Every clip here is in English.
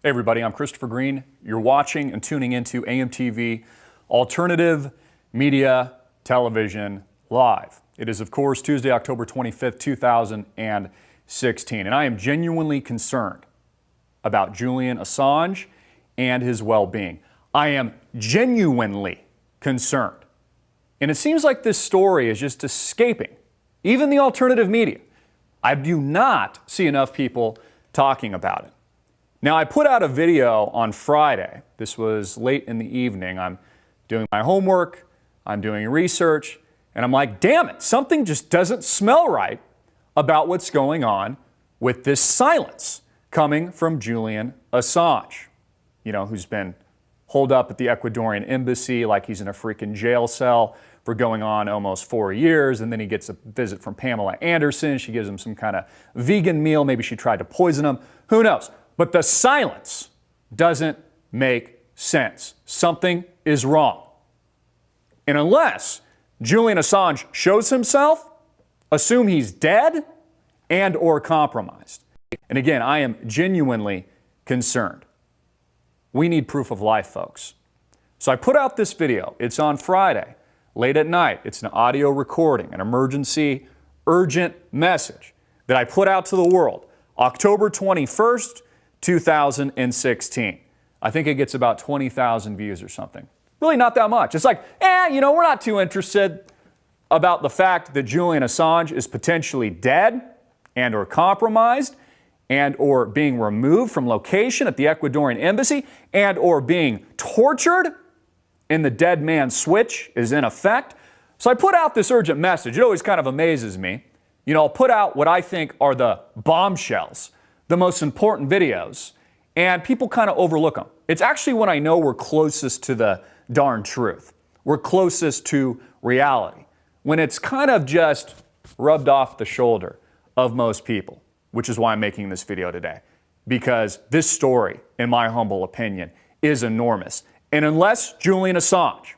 Hey everybody, I'm Christopher Green. You're watching and tuning into AMTV Alternative Media Television Live. It is, of course, Tuesday, October 25th, 2016, and I am genuinely concerned about Julian Assange and his well-being. I am genuinely concerned. And it seems like this story is just escaping even the alternative media. I do not see enough people talking about it. Now, I put out a video on Friday. This was late in the evening. I'm doing my homework, I'm doing research, and I'm like, damn it, something just doesn't smell right about what's going on with this silence coming from Julian Assange, who's been holed up at the Ecuadorian embassy like he's in a freaking jail cell for going on almost 4 years, and then he gets a visit from Pamela Anderson. She gives him some kind of vegan meal. Maybe she tried to poison him. Who knows? But the silence doesn't make sense. Something is wrong. And unless Julian Assange shows himself, assume he's dead and or compromised. And again, I am genuinely concerned. We need proof of life, folks. So I put out this video. It's on Friday, late at night. It's an audio recording, an emergency, urgent message that I put out to the world. October 21st, 2016. I think it gets about 20,000 views or something. Really not that much. It's like, we're not too interested about the fact that Julian Assange is potentially dead and or compromised and or being removed from location at the Ecuadorian embassy and or being tortured and the dead man switch is in effect. So I put out this urgent message. It always kind of amazes me. I'll put out what I think are the bombshells, the most important videos, and people kind of overlook them. It's actually when I know we're closest to the darn truth. We're closest to reality. When it's kind of just rubbed off the shoulder of most people, which is why I'm making this video today. Because this story, in my humble opinion, is enormous. And unless Julian Assange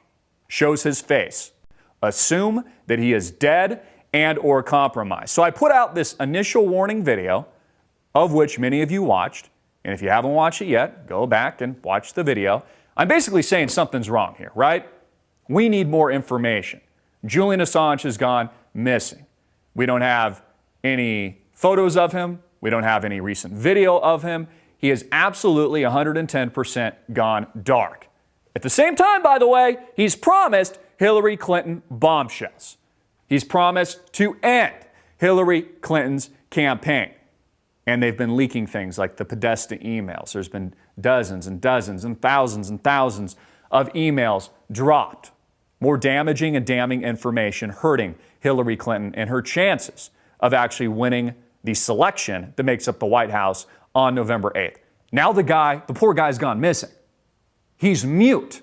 shows his face, assume that he is dead and or compromised. So I put out this initial warning video, of which many of you watched. And if you haven't watched it yet, go back and watch the video. I'm basically saying something's wrong here, right? We need more information. Julian Assange has gone missing. We don't have any photos of him. We don't have any recent video of him. He is absolutely 110% gone dark. At the same time, by the way, he's promised Hillary Clinton bombshells. He's promised to end Hillary Clinton's campaign. And they've been leaking things like the Podesta emails. There's been dozens and dozens and thousands of emails dropped. More damaging and damning information hurting Hillary Clinton and her chances of actually winning the selection that makes up the White House on November 8th. Now the poor guy's gone missing. He's mute.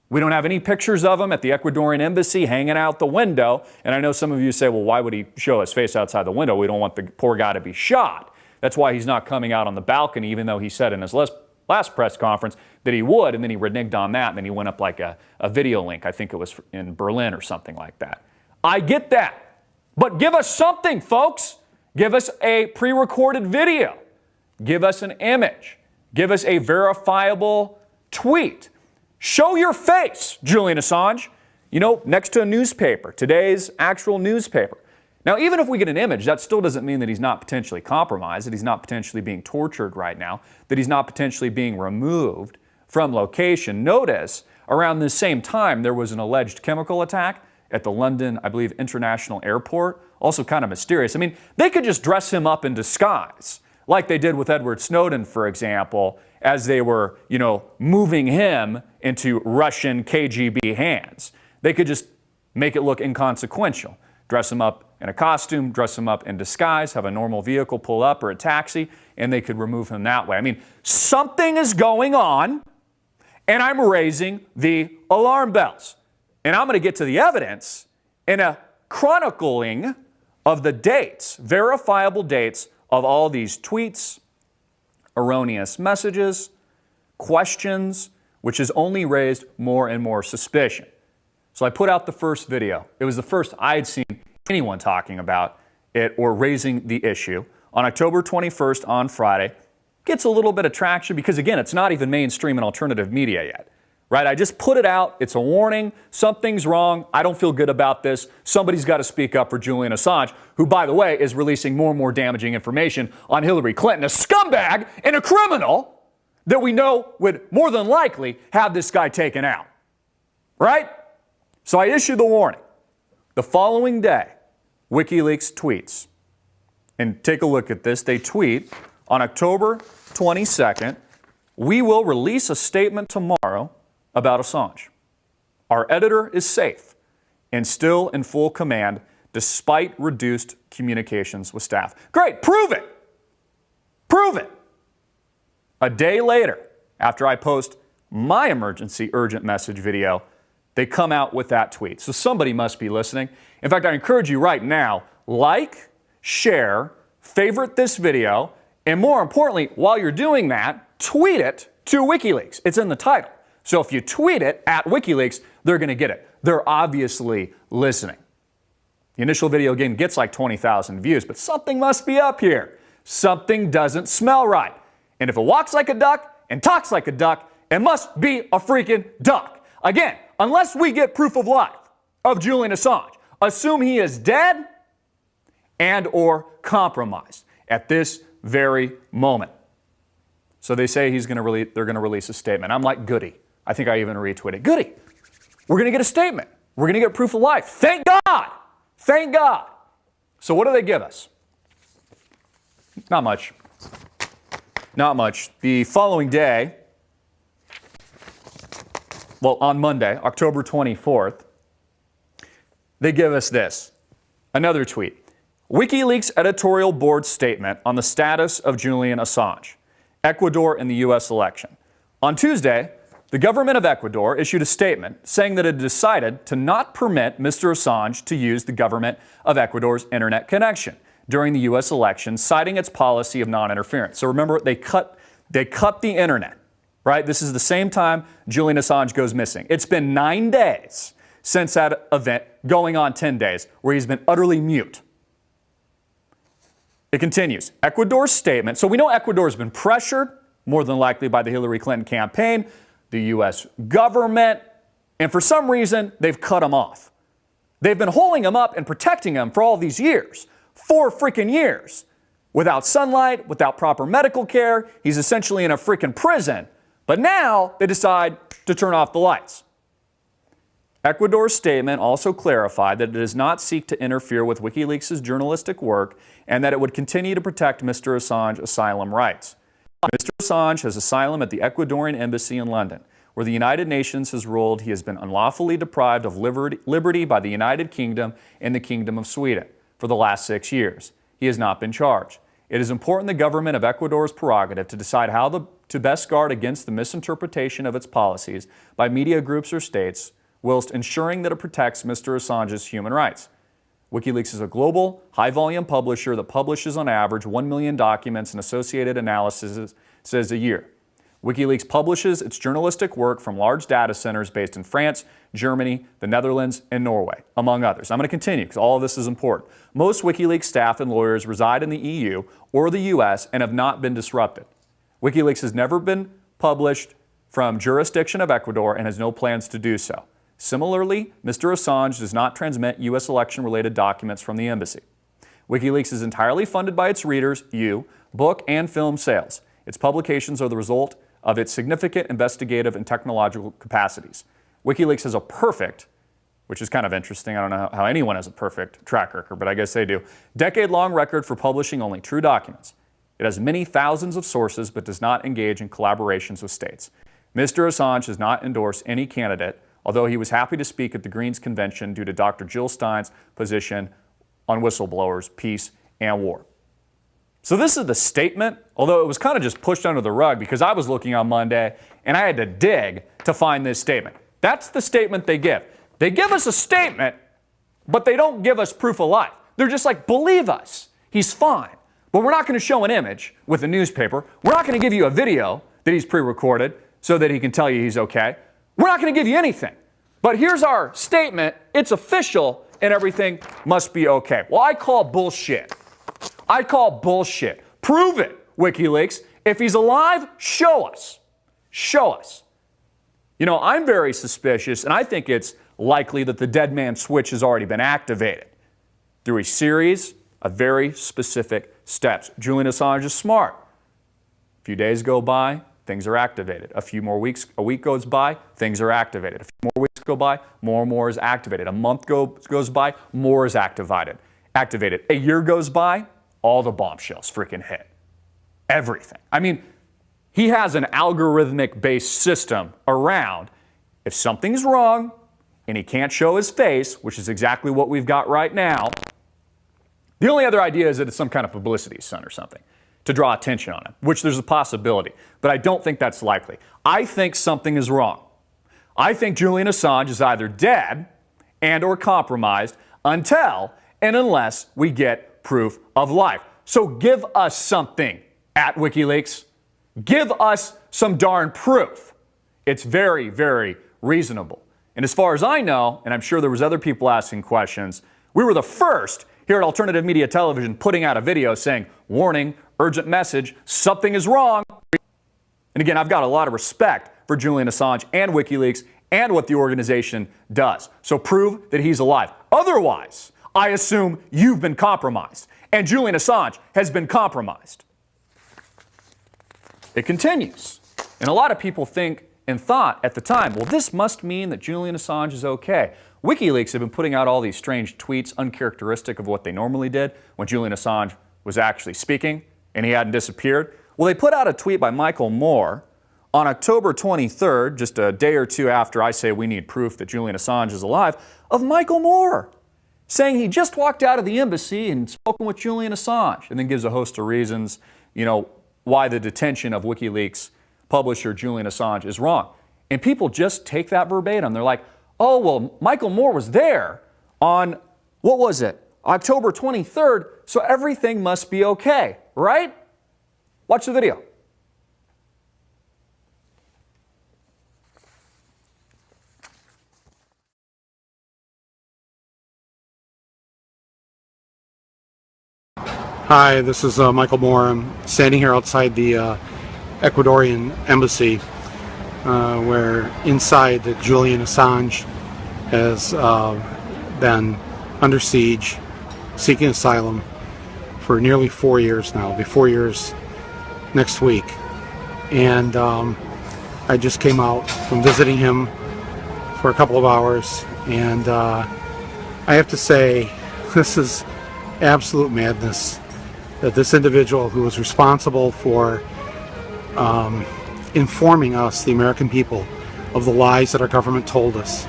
We don't have any pictures of him at the Ecuadorian embassy hanging out the window. And I know some of you say, well, why would he show his face outside the window? We don't want the poor guy to be shot. That's why he's not coming out on the balcony, even though he said in his last press conference that he would, and then he reneged on that, and then he went up like a video link. I think it was in Berlin or something like that. I get that. But give us something, folks. Give us a pre-recorded video. Give us an image. Give us a verifiable tweet. Show your face, Julian Assange. Next to a newspaper, today's actual newspaper. Now, even if we get an image, that still doesn't mean that he's not potentially compromised, that he's not potentially being tortured right now, that he's not potentially being removed from location. Notice, around this same time, there was an alleged chemical attack at the London, I believe, International Airport. Also kind of mysterious. I mean, they could just dress him up in disguise, like they did with Edward Snowden, for example, as they were, moving him into Russian KGB hands. They could just make it look inconsequential. Dress him up in a costume, dress him up in disguise, have a normal vehicle pull up or a taxi, and they could remove him that way. I mean, something is going on, and I'm raising the alarm bells. And I'm going to get to the evidence in a chronicling of the dates, verifiable dates of all these tweets, erroneous messages, questions, which has only raised more and more suspicion. So I put out the first video. It was the first I'd seen anyone talking about it or raising the issue. On October 21st, on Friday, gets a little bit of traction because, again, it's not even mainstream and alternative media yet. Right? I just put it out. It's a warning. Something's wrong. I don't feel good about this. Somebody's got to speak up for Julian Assange, who, by the way, is releasing more and more damaging information on Hillary Clinton, a scumbag and a criminal that we know would more than likely have this guy taken out. Right? So I issued the warning. The following day, WikiLeaks tweets. And take a look at this. They tweet on October 22nd, "We will release a statement tomorrow about Assange. Our editor is safe and still in full command despite reduced communications with staff." Great, prove it. Prove it. A day later, after I post my emergency urgent message video, they come out with that tweet. So somebody must be listening. In fact, I encourage you right now, like, share, favorite this video, and more importantly, while you're doing that, tweet it to WikiLeaks. It's in the title. So if you tweet it at WikiLeaks, they're going to get it. They're obviously listening. The initial video, again, gets like 20,000 views, but something must be up here. Something doesn't smell right. And if it walks like a duck and talks like a duck, it must be a freaking duck. Again, unless we get proof of life of Julian Assange, assume he is dead and or compromised at this very moment. So they say they're going to release a statement. I'm like, goody. I think I even retweeted. Goody. We're going to get a statement. We're going to get proof of life. Thank God. Thank God. So what do they give us? Not much. Not much. The following day, well, on Monday, October 24th, they give us this. Another tweet. WikiLeaks editorial board statement on the status of Julian Assange, Ecuador and the U.S. election. On Tuesday, the government of Ecuador issued a statement saying that it had decided to not permit Mr. Assange to use the government of Ecuador's internet connection during the U.S. election, citing its policy of non-interference. So remember, they cut the internet, right? This is the same time Julian Assange goes missing. It's been 9 days since that event, going on 10 days, where he's been utterly mute. It continues. Ecuador's statement. So we know Ecuador has been pressured, more than likely by the Hillary Clinton campaign, the U.S. government, and for some reason, they've cut him off. They've been holding him up and protecting him for all these years, 4 freaking years, without sunlight, without proper medical care. He's essentially in a freaking prison. But now they decide to turn off the lights. Ecuador's statement also clarified that it does not seek to interfere with WikiLeaks' journalistic work and that it would continue to protect Mr. Assange's asylum rights. Mr. Assange has asylum at the Ecuadorian embassy in London, where the United Nations has ruled he has been unlawfully deprived of liberty by the United Kingdom and the Kingdom of Sweden for the last 6 years. He has not been charged. It is important the government of Ecuador's prerogative to decide how to best guard against the misinterpretation of its policies by media groups or states, whilst ensuring that it protects Mr. Assange's human rights. WikiLeaks is a global, high-volume publisher that publishes on average 1 million documents and associated analyses a year. WikiLeaks publishes its journalistic work from large data centers based in France, Germany, the Netherlands, and Norway, among others. I'm going to continue because all of this is important. Most WikiLeaks staff and lawyers reside in the EU or the US and have not been disrupted. WikiLeaks has never been published from jurisdiction of Ecuador and has no plans to do so. Similarly, Mr. Assange does not transmit U.S. election-related documents from the embassy. WikiLeaks is entirely funded by its readers, you, book and film sales. Its publications are the result of its significant investigative and technological capacities. WikiLeaks has a perfect, which is kind of interesting, I don't know how anyone has a perfect track record, but I guess they do, decade-long record for publishing only true documents. It has many thousands of sources, but does not engage in collaborations with states. Mr. Assange has not endorsed any candidate, although he was happy to speak at the Greens convention due to Dr. Jill Stein's position on whistleblowers, peace, and war. So this is the statement, although it was kind of just pushed under the rug because I was looking on Monday and I had to dig to find this statement. That's the statement they give. They give us a statement, but they don't give us proof of life. They're just like, believe us, he's fine. But we're not going to show an image with a newspaper. We're not going to give you a video that he's pre-recorded so that he can tell you he's okay. We're not going to give you anything. But here's our statement. It's official and everything must be okay. Well, I call bullshit. I call bullshit. Prove it, WikiLeaks. If he's alive, show us. Show us. You know, I'm very suspicious, and I think it's likely that the dead man switch has already been activated through a series of very specific steps. Julian Assange is smart. A few days go by, things are activated. A few more weeks, a week goes by, things are activated. A few more weeks go by, more and more is activated. A month goes by, more is activated. A year goes by, all the bombshells freaking hit. Everything. I mean, he has an algorithmic-based system around. If something's wrong and he can't show his face, which is exactly what we've got right now, the only other idea is that it's some kind of publicity stunt or something to draw attention on him, which there's a possibility. But I don't think that's likely. I think something is wrong. I think Julian Assange is either dead and or compromised until and unless we get proof of life. So give us something at WikiLeaks. Give us some darn proof. It's very, very reasonable. And as far as I know, and I'm sure there was other people asking questions, we were the first here at Alternative Media Television putting out a video saying, warning, urgent message, something is wrong. And again, I've got a lot of respect for Julian Assange and WikiLeaks and what the organization does. So prove that he's alive. Otherwise, I assume you've been compromised and Julian Assange has been compromised. It continues. And a lot of people think and thought at the time, well, this must mean that Julian Assange is okay. WikiLeaks have been putting out all these strange tweets uncharacteristic of what they normally did when Julian Assange was actually speaking and he hadn't disappeared. Well, they put out a tweet by Micheal Moore on October 23rd, just a day or two after I say we need proof that Julian Assange is alive, of Micheal Moore saying he just walked out of the embassy and spoken with Julian Assange, and then gives a host of reasons, you know, why the detention of WikiLeaks publisher Julian Assange is wrong. And people just take that verbatim. They're like, oh, well, Micheal Moore was there on, what was it, October 23rd, so everything must be okay, right? Watch the video. Hi, this is Micheal Moore. I'm standing here outside the Ecuadorian embassy where inside Julian Assange has been under siege, seeking asylum for nearly 4 years now. It'll be 4 years next week. And I just came out from visiting him for a couple of hours, and I have to say, this is absolute madness that this individual who was responsible for informing us, the American people, of the lies that our government told us,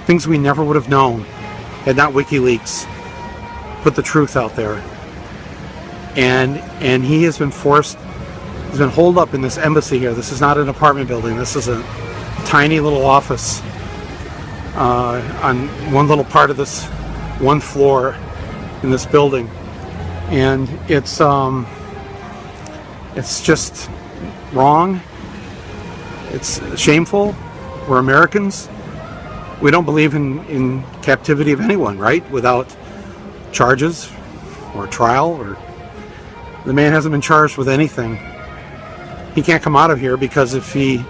things we never would have known had not WikiLeaks put the truth out there. And he has been forced, he's been holed up in this embassy here. This is not an apartment building. This is a tiny little office on one little part of this one floor in this building. And it's just wrong. It's shameful. We're Americans. We don't believe in captivity of anyone, right? Without charges or trial, or the man hasn't been charged with anything. He can't come out of here because if he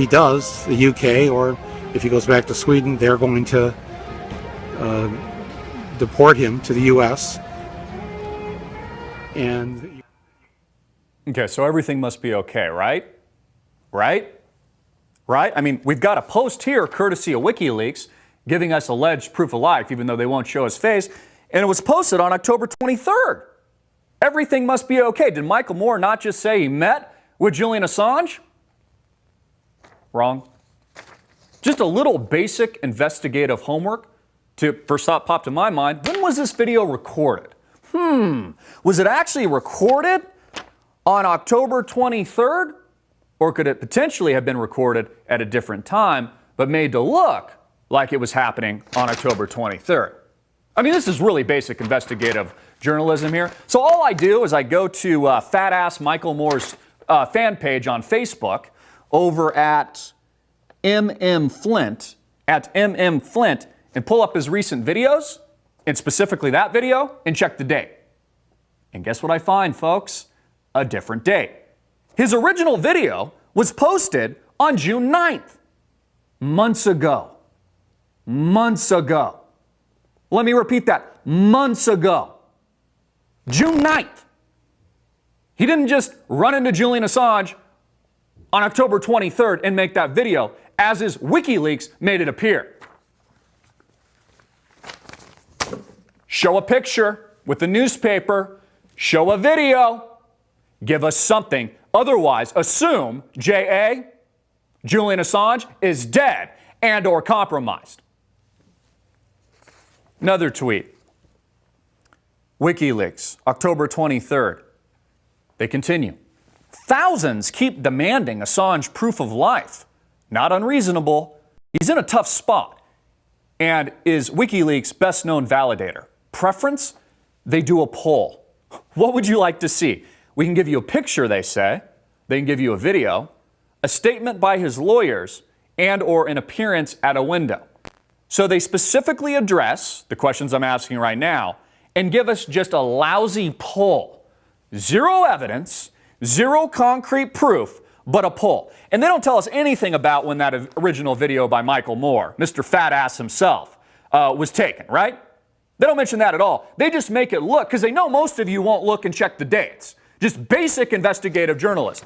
does, the UK, or if he goes back to Sweden, they're going to deport him to the US. And okay, so everything must be okay, right? Right? I mean, we've got a post here, courtesy of WikiLeaks, giving us alleged proof of life, even though they won't show his face, and it was posted on October 23rd. Everything must be okay. Did Micheal Moore not just say he met with Julian Assange? Wrong. Just a little basic investigative homework. First thought popped to my mind, when was this video recorded? Was it actually recorded on October 23rd? Or could it potentially have been recorded at a different time, but made to look like it was happening on October 23rd? I mean, this is really basic investigative journalism here. So all I do is I go to Fat Ass Micheal Moore's fan page on Facebook over at MMFlint, and pull up his recent videos, and specifically that video, and check the date. And guess what I find, folks? A different date. his original video was posted on June 9th, months ago. Months ago. Let me repeat that. Months ago. June 9th. He didn't just run into Julian Assange on October 23rd and make that video, as is WikiLeaks made it appear. Show a picture with the newspaper, show a video, give us something. Otherwise, assume J.A., Julian Assange, is dead and or compromised. Another tweet. WikiLeaks, October 23rd. They continue. Thousands keep demanding Assange proof of life. Not unreasonable. He's in a tough spot and is WikiLeaks' best-known validator. Preference? They do a poll. What would you like to see? We can give you a picture, they say. They can give you a video, a statement by his lawyers, and or an appearance at a window. So they specifically address the questions I'm asking right now and give us just a lousy poll. Zero evidence, zero concrete proof, but a poll. And they don't tell us anything about when that original video by Micheal Moore, Mr. Fat Ass himself, was taken, right? They don't mention that at all. They just make it look, because they know most of you won't look and check the dates. Just basic investigative journalism.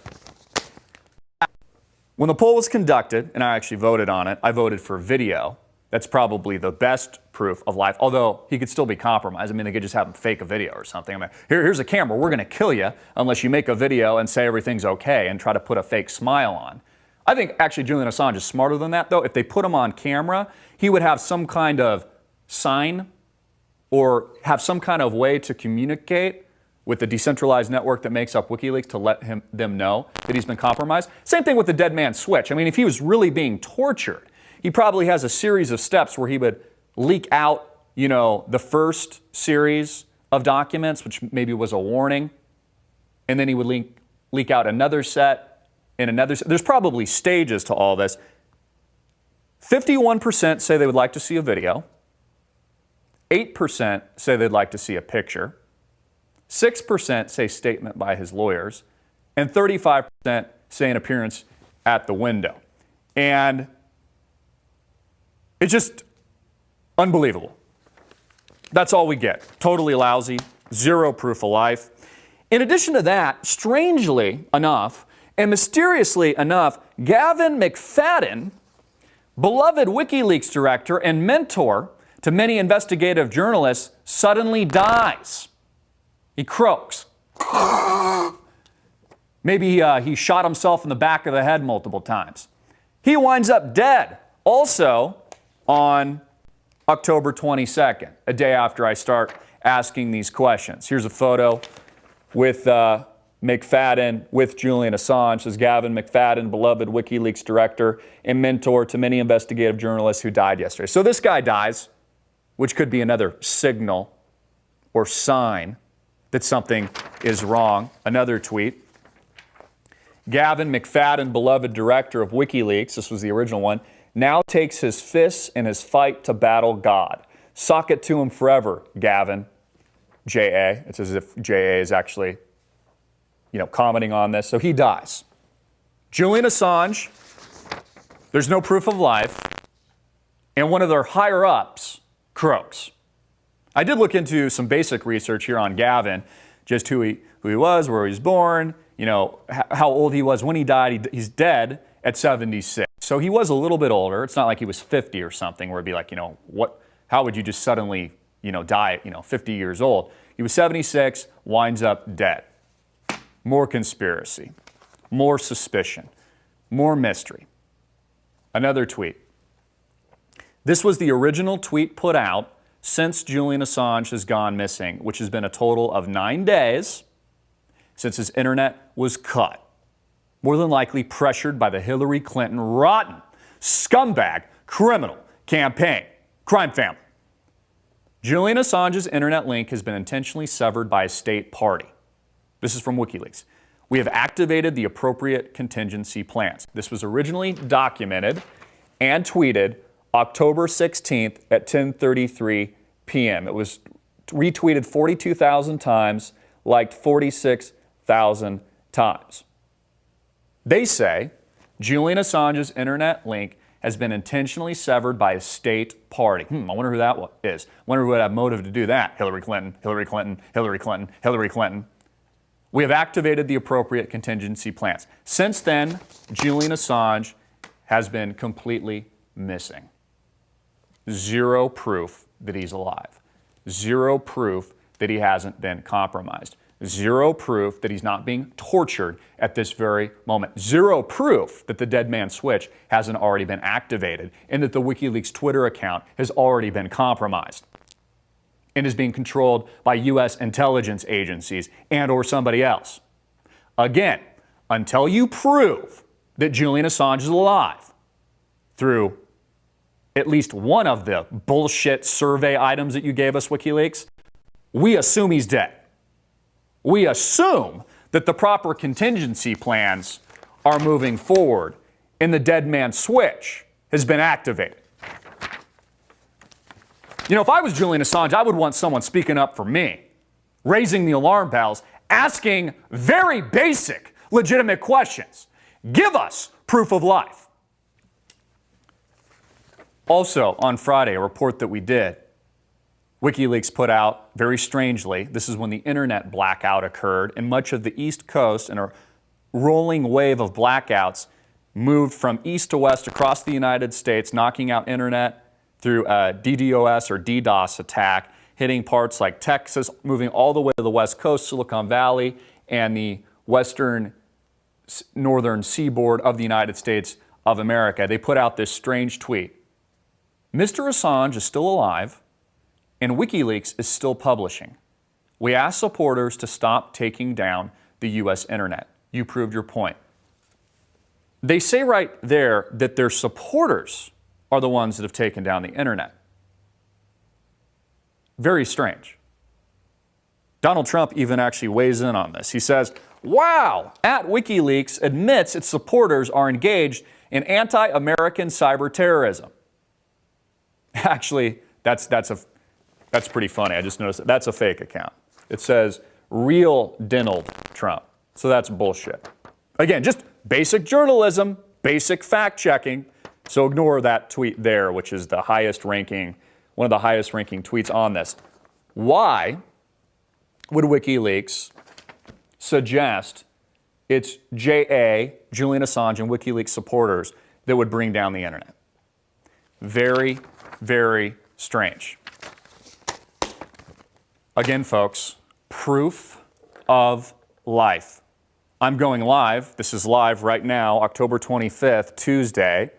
When the poll was conducted, and I actually voted on it, I voted for video. That's probably the best proof of life, although he could still be compromised. I mean, they could just have him fake a video or something. I mean, here's a camera. We're going to kill you unless you make a video and say everything's okay and try to put a fake smile on. I think actually Julian Assange is smarter than that, though. If they put him on camera, he would have some kind of sign or have some kind of way to communicate with the decentralized network that makes up WikiLeaks to let them know that he's been compromised. Same thing with the dead man switch. I mean, if he was really being tortured, he probably has a series of steps where he would leak out, the first series of documents, which maybe was a warning, and then he would leak out another set and another set. There's probably stages to all this. 51% say they would like to see a video. 8% say they'd like to see a picture. 6% say statement by his lawyers. And 35% say an appearance at the window. And it's just unbelievable. That's all we get. Totally lousy, zero proof of life. In addition to that, strangely enough and mysteriously enough, Gavin McFadden, beloved WikiLeaks director and mentor to many investigative journalists, suddenly dies. He croaks. Maybe he shot himself in the back of the head multiple times. He winds up dead. Also, on October 22nd, a day after I start asking these questions. Here's a photo with McFadden with Julian Assange. This is Gavin McFadden, beloved WikiLeaks director and mentor to many investigative journalists who died yesterday. So this guy dies, which could be another signal or sign that something is wrong. Another tweet. Gavin McFadden, beloved director of WikiLeaks, this was the original one, now takes his fists in his fight to battle God. Sock it to him forever, Gavin. J.A. It's as if J.A. is actually, commenting on this. So he dies. Julian Assange, there's no proof of life. And one of their higher-ups croaks. I did look into some basic research here on Gavin, just who he was, where he was born, how old he was when he died. He's dead at 76. So he was a little bit older. It's not like he was 50 or something where it'd be like, how would you just suddenly, die at, 50 years old? He was 76, winds up dead. More conspiracy, more suspicion, more mystery. Another tweet. This was the original tweet put out since Julian Assange has gone missing, which has been a total of 9 days since his internet was cut. More than likely pressured by the Hillary Clinton rotten, scumbag, criminal campaign, crime family. Julian Assange's internet link has been intentionally severed by a state party. This is from WikiLeaks. We have activated the appropriate contingency plans. This was originally documented and tweeted October 16th at 10:33 p.m. It was retweeted 42,000 times, liked 46,000 times. They say Julian Assange's internet link has been intentionally severed by a state party. I wonder who that is. I wonder who would have motive to do that. Hillary Clinton, Hillary Clinton, Hillary Clinton, Hillary Clinton. We have activated the appropriate contingency plans. Since then, Julian Assange has been completely missing. Zero proof that he's alive. Zero proof that he hasn't been compromised. Zero proof that he's not being tortured at this very moment. Zero proof that the dead man switch hasn't already been activated and that the WikiLeaks Twitter account has already been compromised and is being controlled by U.S. intelligence agencies and or somebody else. Again, until you prove that Julian Assange is alive through at least one of the bullshit survey items that you gave us, WikiLeaks, we assume he's dead. We assume that the proper contingency plans are moving forward and the dead man switch has been activated. You know, if I was Julian Assange, I would want someone speaking up for me, raising the alarm bells, asking very basic, legitimate questions. Give us proof of life. Also, on Friday, a report that we did, WikiLeaks put out, very strangely, this is when the internet blackout occurred, and much of the East Coast and a rolling wave of blackouts moved from east to west across the United States, knocking out internet through a DDoS or DDoS attack, hitting parts like Texas, moving all the way to the West Coast, Silicon Valley, and the western northern seaboard of the United States of America. They put out this strange tweet. Mr. Assange is still alive, and WikiLeaks is still publishing. We ask supporters to stop taking down the U.S. internet. You proved your point. They say right there that their supporters are the ones that have taken down the internet. Very strange. Donald Trump even actually weighs in on this. He says, wow, @WikiLeaks admits its supporters are engaged in anti-American cyber terrorism. Actually, that's pretty funny. I just noticed that. That's a fake account. It says real Donald Trump. So that's bullshit. Again, just basic journalism, basic fact checking. So ignore that tweet there, which is the highest ranking, one of the highest ranking tweets on this. Why would WikiLeaks suggest it's JA, Julian Assange, and WikiLeaks supporters that would bring down the internet? Very, very strange. Again, folks, proof of life. I'm going live. This is live right now, October 25th, Tuesday.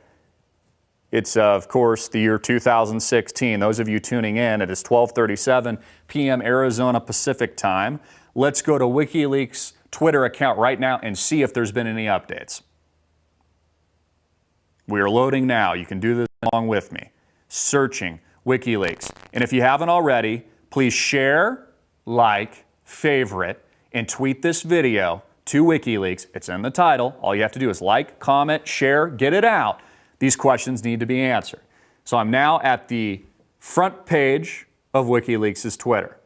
It's, of course, the year 2016. Those of you tuning in, it is 12:37 p.m. Arizona Pacific time. Let's go to WikiLeaks' Twitter account right now and see if there's been any updates. We are loading now. You can do this along with me. Searching WikiLeaks. And if you haven't already, please share, like, favorite, and tweet this video to WikiLeaks. It's in the title. All you have to do is like, comment, share, get it out. These questions need to be answered. So I'm now at the front page of WikiLeaks' Twitter.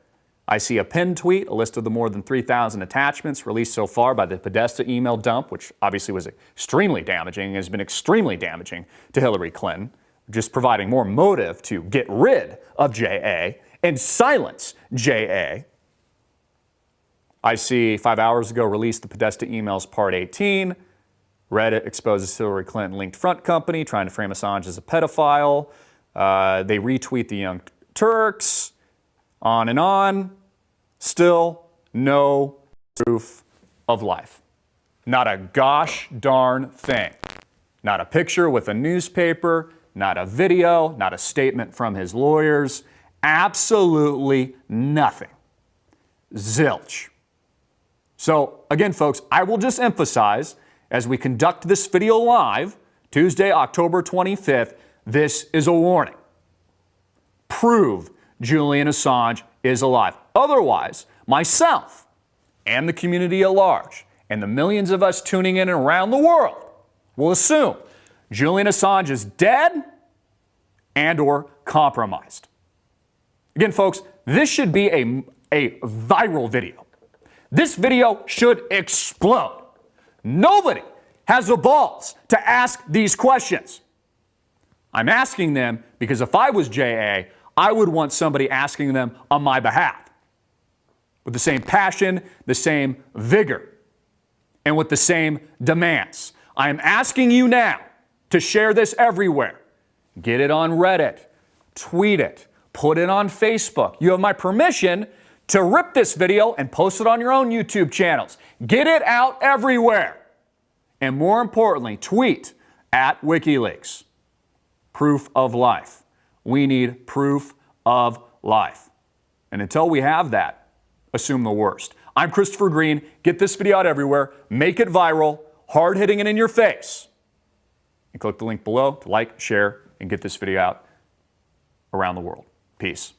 I see a pinned tweet, a list of the more than 3,000 attachments released so far by the Podesta email dump, which obviously was extremely damaging and has been extremely damaging to Hillary Clinton, just providing more motive to get rid of JA and silence JA. I see 5 hours ago released the Podesta emails part 18. Reddit exposes Hillary Clinton linked front company trying to frame Assange as a pedophile. They retweet the Young Turks. On and on. Still no proof of life. Not a gosh darn thing. Not a picture with a newspaper, not a video, not a statement from his lawyers. Absolutely nothing. Zilch. So again, folks, I will just emphasize as we conduct this video live, Tuesday, October 25th, this is a warning. Prove Julian Assange is alive. Otherwise, myself and the community at large and the millions of us tuning in around the world will assume Julian Assange is dead and or compromised. Again, folks, this should be a viral video. This video should explode. Nobody has the balls to ask these questions? I'm asking them because if I was JA, I would want somebody asking them on my behalf with the same passion, the same vigor, and with the same demands. I am asking you now to share this everywhere. Get it on Reddit, tweet it, put it on Facebook. You have my permission to rip this video and post it on your own YouTube channels. Get it out everywhere. And more importantly, tweet at WikiLeaks. Proof of life. We need proof of life. And until we have that, assume the worst. I'm Christopher Green. Get this video out everywhere. Make it viral, hard-hitting and in your face. And click the link below to like, share, and get this video out around the world. Peace.